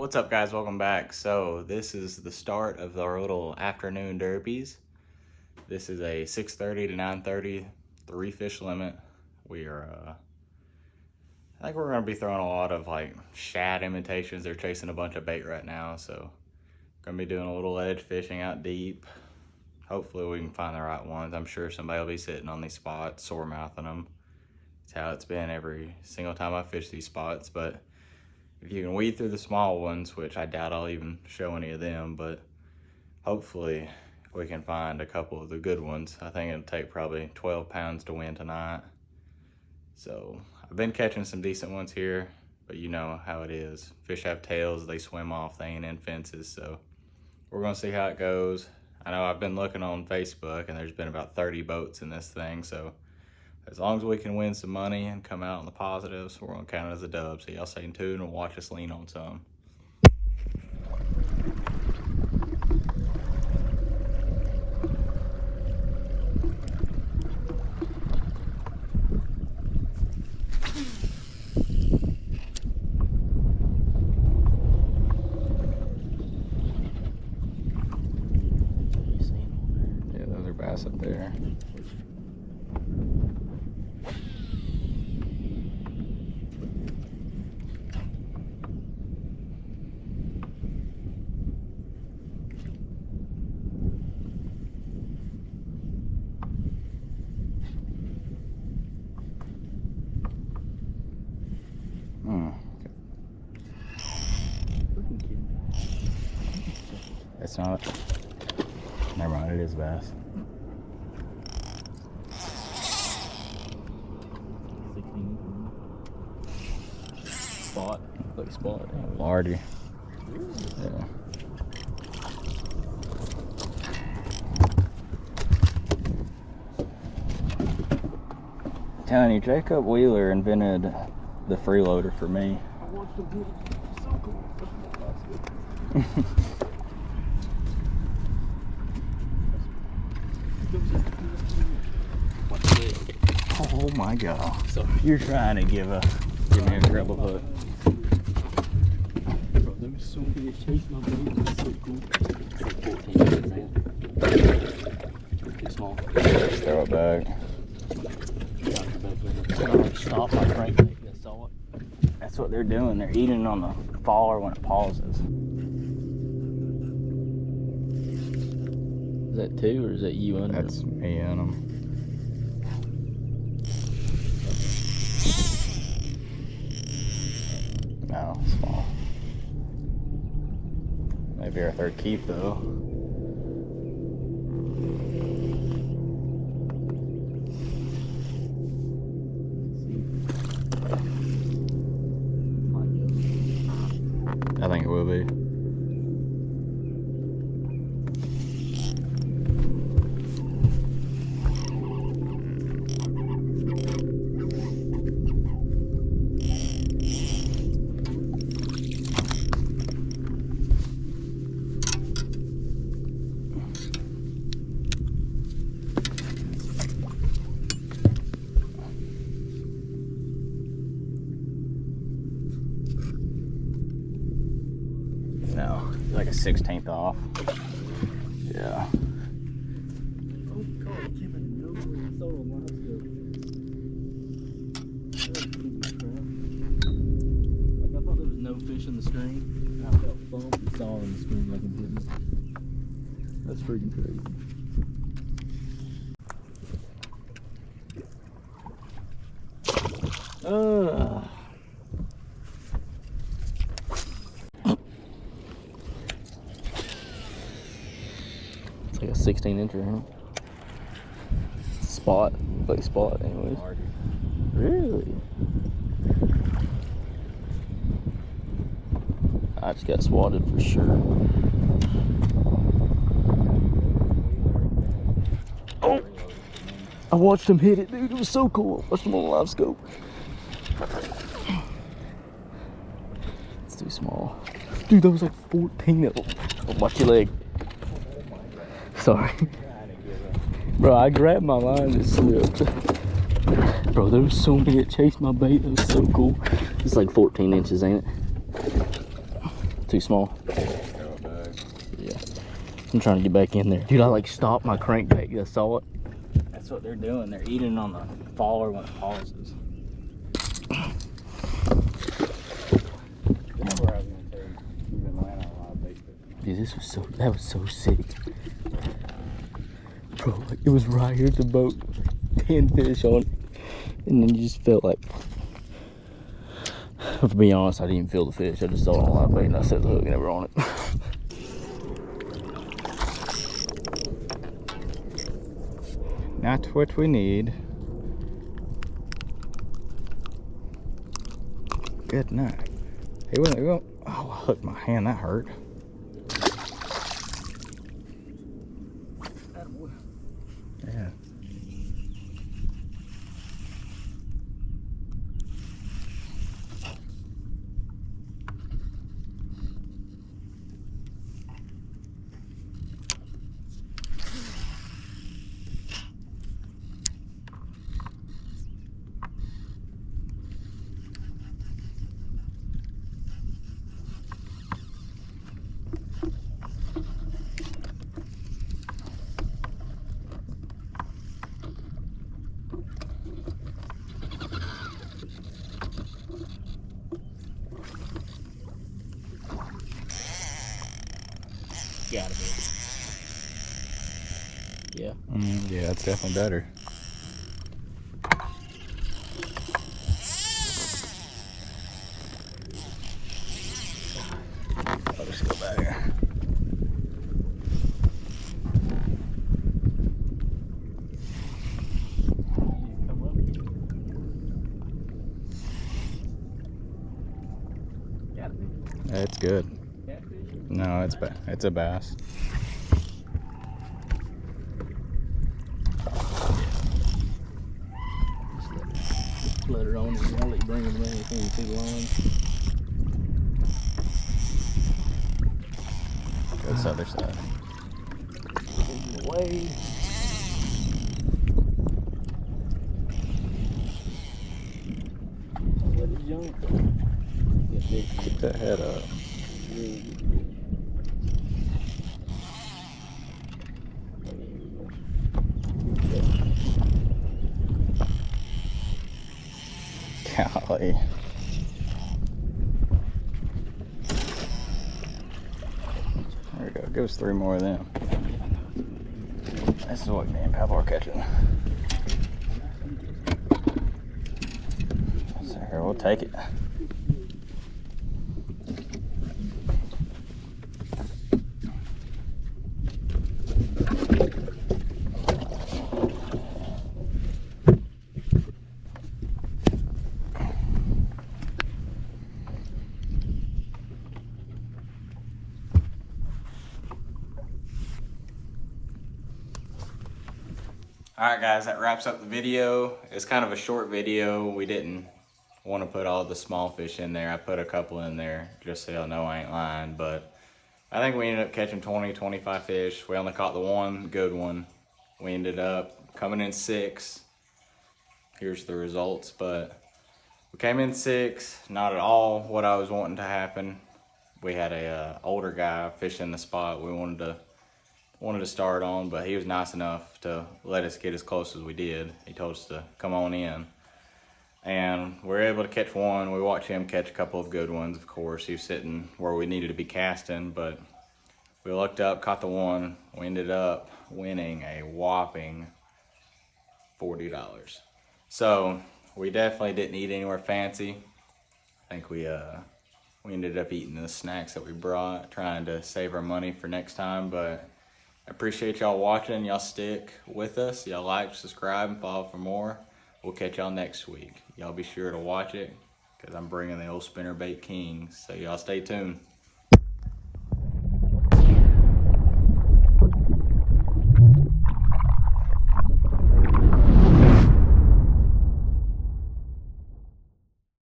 What's up, guys? Welcome back. So this is the start of our little afternoon derbies. This is a 6:30 to 9:30 3-fish limit. We are I think we're going to be throwing a lot of like shad imitations. They're chasing a bunch of bait right now, so going to be doing a little edge fishing out deep. Hopefully we can find the right ones. I'm sure somebody will be sitting on these spots, sore mouthing them. It's how it's been every single time I fish these spots. But if you can weed through the small ones, which I doubt I'll even show any of them, but hopefully we can find a couple of the good ones. I think it'll take probably 12 pounds to win tonight. So I've been catching some decent ones here, but you know how it is. Fish have tails, they swim off, they ain't in fences. So we're gonna see how it goes. I know I've been looking on Facebook and there's been about 30 boats in this thing. So as long as we can win some money and come out on the positives, we're gonna count it as a dub. So y'all stay tuned and watch us lean on some. Yeah, those are bass up there. It's not. Never mind, it is bass. Spot, like spot. Lardy. Yeah. Telling you, Jacob Wheeler invented the freeloader for me. I watched him hit it. So cool. Oh my God. So You're trying to give me a treble hook. bro, there was so many chase my bait. It was so cool. Like 14 minutes in. Too small. Just throw it back. Stop my crank bait. I saw it. That's what they're doing. They're eating on the faller when it pauses. Is that two or is that you under? That's me in them. No, small. Maybe our third keep though. I think it will be. No, like a 16th off. Yeah. Oh God, it came in nowhere. It's so alive. Like I thought there was no fish in the stream. And I felt bump and saw in the stream like I'm hitting it. That's freaking crazy. It's like a 16-incher, huh? Spot, like spot, anyways. Really? I just got swatted for sure. Oh! I watched him hit it, dude. It was so cool. I watched him on live scope. It's too small. Dude, that was like 14 of them. Oh, watch your leg. Sorry. Bro, I grabbed my line and it slipped. Bro, there was so many that chased my bait. It was so cool. It's like 14 inches, ain't it? too small. Throw it back. Yeah. I'm trying to get back in there. Dude, I like stopped my crankbait. I saw it. That's what they're doing. They're eating on the faller when it pauses. Dude, that was so sick. Bro, like, it was right here at the boat. 10 fish on it. And then you just felt like, to be honest, I didn't even feel the fish. I just saw it on live bait and I set the hook and they were on it. Not what we need. Good night. He went, oh, I hooked my hand, that hurt. Yeah. Gotta be. Yeah. Yeah, it's definitely better. I'll just go back here. It's good. No, it's a bass. Let it on and I'll let you bring it away anything you see the line. Go this other side. Away. Let it jump. Keep that head up. Golly. There we go. Give us 3 more of them. This is what me and Pablo are catching. So here, we'll take it. Alright guys, that wraps up the video. It's kind of a short video. We didn't want to put all the small fish in there. I put a couple in there just so y'all know I ain't lying. But I think we ended up catching 20, 25 fish. We only caught the one good one. We ended up coming in 6. Here's the results. But we came in 6. Not at all what I was wanting to happen. We had a older guy fishing the spot we wanted to start on, but he was nice enough to let us get as close as we did. He told us to come on in, and we were able to catch one. We watched him catch a couple of good ones. Of course, he was sitting where we needed to be casting, but we looked up, caught the one. We ended up winning a whopping $40. So we definitely didn't eat anywhere fancy. I think we ended up eating the snacks that we brought, trying to save our money for next time. But I appreciate y'all watching. Y'all stick with us. Y'all like, subscribe, and follow for more. We'll catch y'all next week. Y'all be sure to watch it because I'm bringing the old spinnerbait kings. So y'all stay tuned.